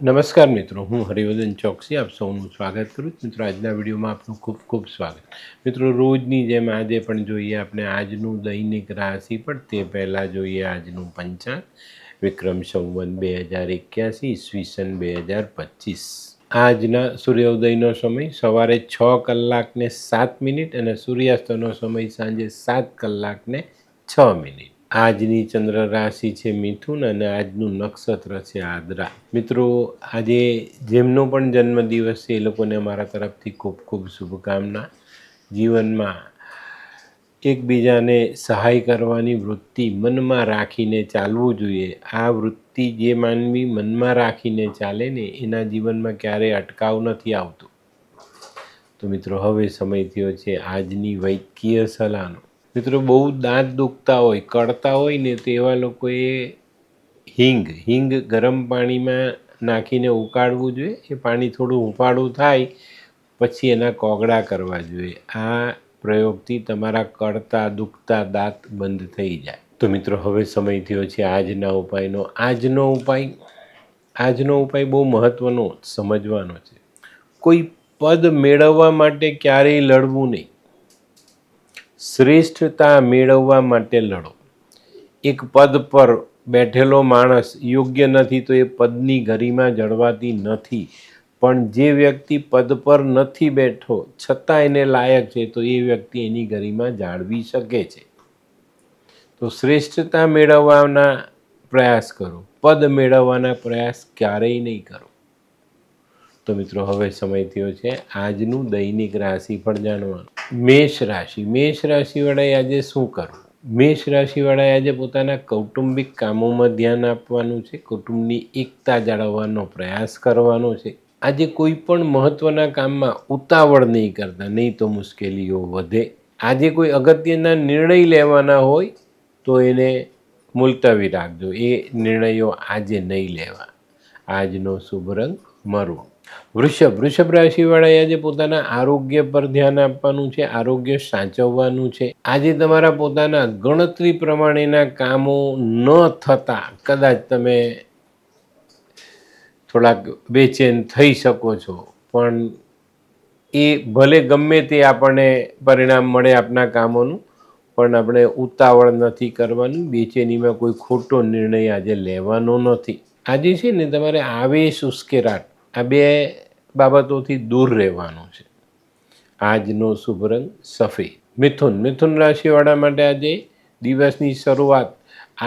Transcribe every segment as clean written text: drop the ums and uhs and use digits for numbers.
નમસ્કાર મિત્રો, હું હરિવર્ધન ચોકસી આપ સૌનું સ્વાગત કરું છું. મિત્રો, આજના વિડીયોમાં આપનું ખૂબ ખૂબ સ્વાગત. મિત્રો, રોજની જેમ આજે પણ જોઈએ આપણે આજનું દૈનિક રાશિ, પણ તે પહેલાં જોઈએ આજનું પંચાંગ વિક્રમ સંવત 2081 ઈસવીસન 2025. આજના સૂર્યોદયનો સમય સવારે 6:07 અને સૂર્યાસ્તનો સમય સાંજે 7:06. આજની ચંદ્ર રાશિ છે મિથુન અને આજનું નક્ષત્ર છે આદ્રા. મિત્રો, આજે જેમનો પણ જન્મદિવસ છે એ લોકોને અમારા તરફથી ખૂબ ખૂબ શુભકામના. જીવનમાં એકબીજાને સહાય કરવાની વૃત્તિ મનમાં રાખીને ચાલવું જોઈએ. આ વૃત્તિ જે માનવી મનમાં રાખીને ચાલે ને એના જીવનમાં ક્યારેય અટકાવ નથી આવતો. તો મિત્રો, હવે સમય થયો છે આજની વૈદ્યકીય સલાહનો. મિત્રો, બહુ દાંત દુખતા હોય, કળતા હોય ને તો એવા લોકોએ હિંગ ગરમ પાણીમાં નાખીને ઉકાળવું જોઈએ. એ પાણી થોડું હુંફાળું થાય પછી એના કોગળા કરવા જોઈએ. આ પ્રયોગથી તમારા કળતા દુખતા દાંત બંધ થઈ જાય. તો મિત્રો, હવે સમય થયો છે આજના ઉપાયનો. આજનો ઉપાય બહુ મહત્ત્વનો સમજવાનો છે. કોઈ પદ મેળવવા માટે ક્યારેય લડવું નહીં. શ્રેષ્ઠતા મેળવવા માટે લડો. એક પદ પર બેઠેલો માણસ યોગ્ય નથી તો એ પદની ગરિમા જળવાતી નથી. પણ જે વ્યક્તિ પદ પર નથી બેઠો છતાં એને લાયક છે તો એ વ્યક્તિ એની ગરિમા જાળવી શકે છે. તો શ્રેષ્ઠતા મેળવવાના પ્રયાસ કરો, પદ મેળવવાના પ્રયાસ ક્યારેય નહીં કરો. તો મિત્રો, હવે સમય થયો છે આજનું દૈનિક રાશિફળ જાણવાનું. મેષ રાશિવાળાએ આજે શું કરવું? મેષ રાશિવાળાએ આજે પોતાના કૌટુંબિક કામોમાં ધ્યાન આપવાનું છે. કુટુંબની એકતા જાળવવાનો પ્રયાસ કરવાનો છે. આજે કોઈ પણ મહત્ત્વના કામમાં ઉતાવળ નહીં કરતા, નહીં તો મુશ્કેલીઓ વધે. આજે કોઈ અગત્યના નિર્ણય લેવાના હોય તો એને મુલતવી રાખજો. એ નિર્ણયો આજે નહીં લેવા. આજનો શુભ રંગ મરૂન. વૃષભ રાશિવાળાએ આજે પોતાના આરોગ્ય પર ધ્યાન આપવાનું છે. આરોગ્ય સાચવવાનું છે. આજે તમારા પોતાના ગણતરી પ્રમાણેના કામો ન થતાં કદાચ તમે થોડાક બેચેન થઈ શકો છો, પણ એ ભલે ગમે તે આપણને પરિણામ મળે આપણા કામોનું, પણ આપણે ઉતાવળ નથી કરવાની. બેચેનીમાં કોઈ ખોટો નિર્ણય આજે લેવાનો નથી. આજે છે ને તમારે આવેશ ઉશ્કેરાટ આ બે બાબતોથી દૂર રહેવાનું છે. આજનો શુભ રંગ સફેદ. મિથુન રાશિવાળા માટે આજે દિવસની શરૂઆત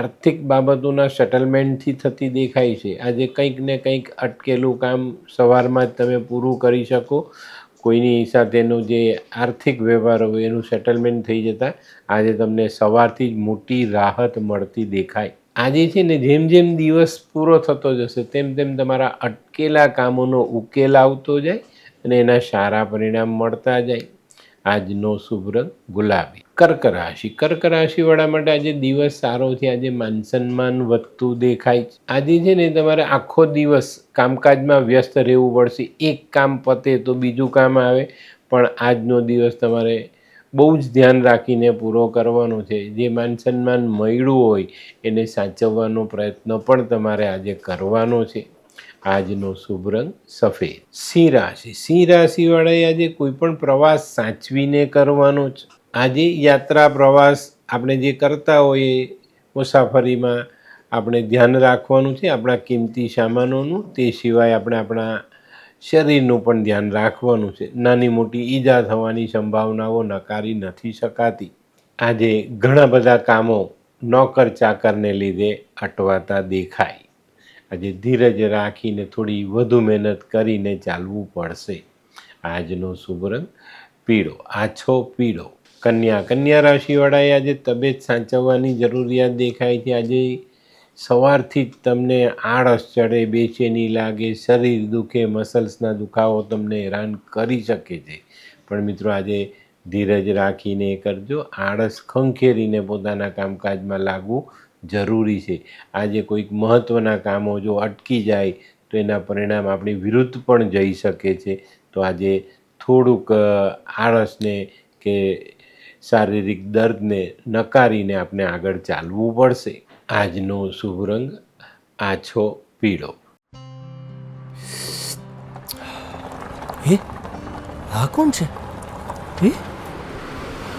આર્થિક બાબતોના સેટલમેન્ટથી થતી દેખાય છે. આજે કંઈક ને કંઈક અટકેલું કામ સવારમાં જ તમે પૂરું કરી શકો. કોઈની સાથેનું જે આર્થિક વ્યવહાર હોય એનું સેટલમેન્ટ થઈ જતાં આજે તમને સવારથી જ મોટી રાહત મળતી દેખાય. આજે છે ને જેમ જેમ દિવસ પૂરો થતો જશે તેમ તેમ તમારા અટકેલા કામોનો ઉકેલ આવતો જાય અને એના સારા પરિણામ મળતા જાય. આજનો શુભ રંગ ગુલાબી. કર્ક રાશિવાળા માટે આજે દિવસ સારો છે. આજે માન સન્માન વધતું દેખાય છે. આજે છે ને તમારે આખો દિવસ કામકાજમાં વ્યસ્ત રહેવું પડશે. એક કામ પતે તો બીજું કામ આવે, પણ આજનો દિવસ તમારે બહુ જ ધ્યાન રાખીને પૂરો કરવાનો છે. જે માન સન્માન મળ્યું હોય એને સાચવવાનો પ્રયત્ન પણ તમારે આજે કરવાનો છે. આજનો શુભ રંગ સફેદ. સિંહ રાશિવાળાએ આજે કોઈ પણ પ્રવાસ સાચવીને કરવાનો છે. આજે યાત્રા પ્રવાસ આપણે જે કરતા હોઈએ મુસાફરીમાં આપણે ધ્યાન રાખવાનું છે આપણા કિંમતી સામાનોનું. તે સિવાય આપણે આપણા શરીરનું પણ ધ્યાન રાખવાનું છે. નાની મોટી ઈજા થવાની સંભાવનાઓ નકારી નથી શકાતી. આજે ઘણા બધા કામો નોકર ચાકરને લીધે અટવાતા દેખાય. આજે ધીરજ રાખીને થોડી વધુ મહેનત કરીને ચાલવું પડશે. આજનો શુભ રંગ પીળો, આછો પીળો. કન્યા રાશિવાળાએ આજે તબિયત સાચવવાની જરૂરિયાત દેખાય છે. આજે સવારથી જ તમને આળસ ચડે, બેચેની લાગે, શરીર દુખે, મસલ્સના દુખાવો તમને હેરાન કરી શકે છે. પણ મિત્રો, આજે ધીરજ રાખીને કરજો. આળસ ખંખેરીને પોતાના કામકાજમાં લાગવું જરૂરી છે. આજે કોઈક મહત્ત્વના કામો જો અટકી જાય તો એના પરિણામ આપણી વિરુદ્ધ પણ જઈ શકે છે. તો આજે થોડુંક આળસને કે શારીરિક દર્દને નકારીને આપણે આગળ ચાલવું પડશે. આજનો શુભ રંગ આછો પીળો. હે, આ કોણ છે? એ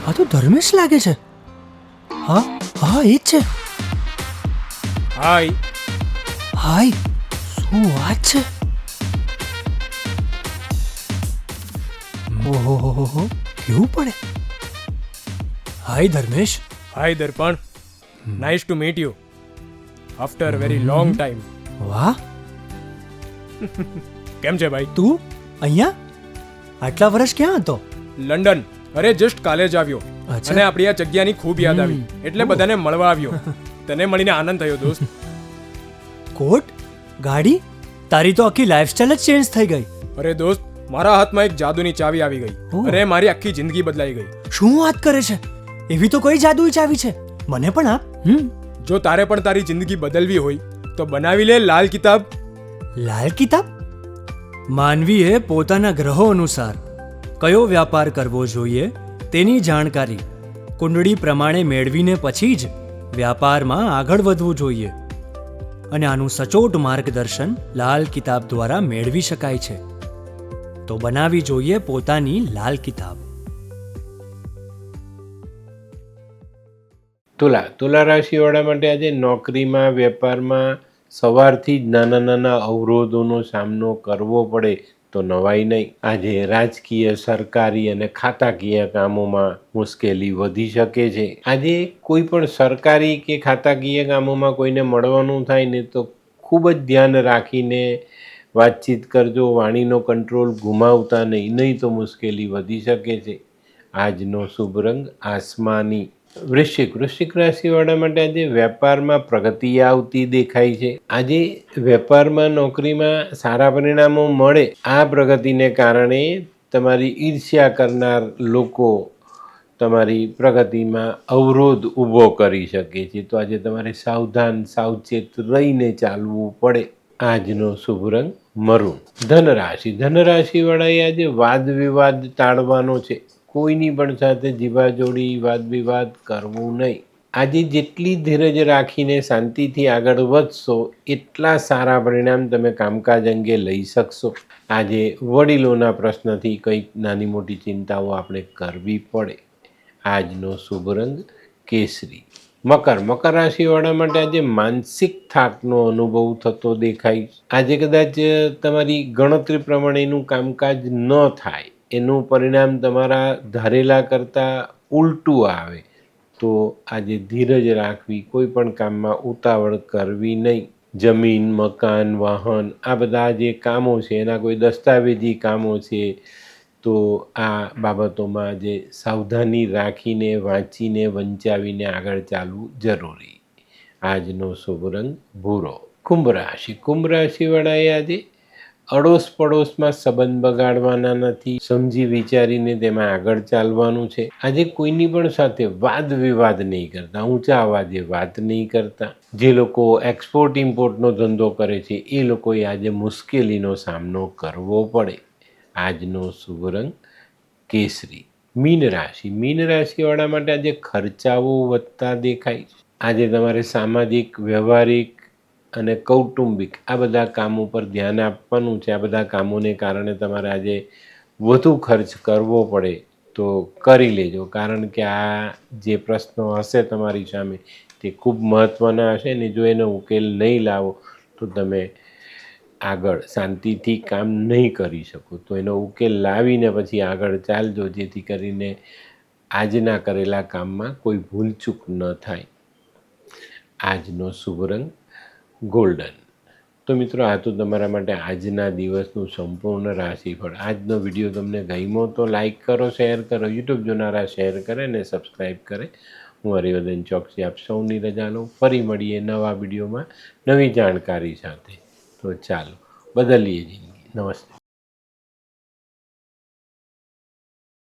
આ તો ધર્મેશ લાગે છે. હા હા, એ જ છે. હાય. હાય, શું વાત છે? ઓહો, કેવું પડે? Hi Dharmesh. Hi Darpan. Nice to meet you after very long time. વાહ, કેમ છે ભાઈ? તું અહીંયા આટલા વર્ષ ક્યાં હતો? લંડન. અરે જસ્ટ કાલે જ આવ્યો અચ્છા. અને આપણી આ જગ્યાની ખૂબ યાદ આવી એટલે બધાને મળવા આવ્યો. તને મળીને આનંદ થયો દોસ્ત. કોટ, ગાડી, તારી તો આખી લાઈફસ્ટાઈલ જ ચેન્જ થઈ ગઈ. અરે દોસ્ત, મારા હાથમાં એક જાદુની ચાવી આવી ગઈ ઓહ. અને મારી આખી જિંદગી બદલાઈ ગઈ. શું વાત કરે છે? એવી તો કઈ જાદુઈ ચાવી છે? મને પણ આપ. જો તારે પણ તારી જિંદગી બદલવી હોય તો બનાવી લે લાલ કિતાબ. લાલ કિતાબ? માનવીએ પોતાના ગ્રહો અનુસાર કયો વ્યાપાર કરવો જોઈએ તેની જાણકારી કુંડળી પ્રમાણે મેળવીને પછી જ વ્યાપારમાં આગળ વધવું જોઈએ. અને આનું સચોટ માર્ગદર્શન લાલ કિતાબ દ્વારા મેળવી શકાય છે. તો બનાવી જોઈએ પોતાની લાલ કિતાબ. તુલા રાશિવાળા માટે આજે નોકરીમાં, વેપારમાં સવારથી જ નાના નાના અવરોધોનો સામનો કરવો પડે તો નવાઈ નહીં. આજે રાજકીય, સરકારી અને ખાતાકીય કામોમાં મુશ્કેલી વધી શકે છે. આજે કોઈ પણ સરકારી કે ખાતાકીય કામોમાં કોઈને મળવાનું થાય ને તો ખૂબ જ ધ્યાન રાખીને વાતચીત કરજો. વાણીનો કંટ્રોલ ગુમાવતા નહીં તો મુશ્કેલી વધી શકે છે. આજનો શુભ રંગ આસમાની. વૃશ્ચિક રાશિવાળા માટે આજે વેપારમાં પ્રગતિ આવતી દેખાય છે. આજે વેપારમાં, નોકરીમાં સારા પરિણામો મળે. આ પ્રગતિને કારણે તમારી ઈર્ષ્યા કરનાર લોકો તમારી પ્રગતિમાં અવરોધ ઊભો કરી શકે છે. તો આજે તમારે સાવચેત રહીને ચાલવું પડે. આજનો શુભ રંગ મરૂન. ધનરાશિવાળાએ આજે વાદ વિવાદ ટાળવાનો છે. કોઈની પણ સાથે જીવાજોડી, વાદ વિવાદ કરવું નહીં. આજે જેટલી ધીરજ રાખીને શાંતિથી આગળ વધશો એટલા સારા પરિણામ તમે કામકાજ અંગે લઈ શકશો. આજે વડીલોના પ્રશ્નથી કંઈક નાની મોટી ચિંતાઓ આપણે કરવી પડે. આજનો શુભ રંગ કેસરી. મકર રાશિવાળા માટે આજે માનસિક થાકનો અનુભવ થતો દેખાય. આજે કદાચ તમારી ગણતરી પ્રમાણેનું કામકાજ ન થાય, એનું પરિણામ તમારા ધારેલા કરતાં ઉલટું આવે તો આજે ધીરજ રાખવી. કોઈ પણ કામમાં ઉતાવળ કરવી નહીં. જમીન, મકાન, વાહન આ બધા જે કામો છે એના કોઈ દસ્તાવેજી કામો છે તો આ બાબતોમાં જે સાવધાની રાખીને, વાંચીને, વંચાવીને આગળ ચાલવું જરૂરી. આજનો શુભ રંગ ભૂરો. કુંભ રાશિવાળાએ આજે અડોશ પડોશમાં સંબંધ બગાડવાના નથી. સમજી વિચારીને તેમાં આગળ ચાલવાનું છે. આજે કોઈની પણ સાથે વાદ વિવાદ નહીં કરતા, ઊંચા અવાજે વાત નહીં કરતા. જે લોકો એક્સપોર્ટ ઇમ્પોર્ટનો ધંધો કરે છે એ લોકોએ આજે મુશ્કેલીનો સામનો કરવો પડે. આજનો શુભ રંગ કેસરી. મીન રાશિવાળા માટે આજે ખર્ચાઓ વધતા દેખાય છે. આજે તમારે સામાજિક, વ્યવહારિક અને કૌટુંબિક આ બધા કામો પર ધ્યાન આપવાનું છે. આ બધા કામોને કારણે તમારે આજે વધુ ખર્ચ કરવો પડે તો કરી લેજો. કારણ કે આ જે પ્રશ્નો હશે તમારી સામે તે ખૂબ મહત્ત્વના હશે ને જો એનો ઉકેલ નહીં લાવો તો તમે આગળ શાંતિથી કામ નહીં કરી શકો. તો એનો ઉકેલ લાવીને પછી આગળ ચાલજો જેથી કરીને આજના કરેલા કામમાં કોઈ ભૂલચૂક ન થાય. આજનો શુભ રંગ ગોલ્ડન. તો મિત્રો આ તો તમારા માટે આજના દિવસનું સંપૂર્ણ રાશિફળ. આજનો વિડીયો તમને ગમ્યો તો લાઈક કરો, શેર કરો. યુટ્યુબ જોનારા શેર કરે ને સબસ્ક્રાઈબ કરે. હું હરિવર્ધન ચોકસી આપ સૌની રજા લઉં. ફરી મળીએ નવા વિડીયોમાં નવી જાણકારી સાથે. તો ચાલો બદલીએ જિંદગી. નમસ્તે.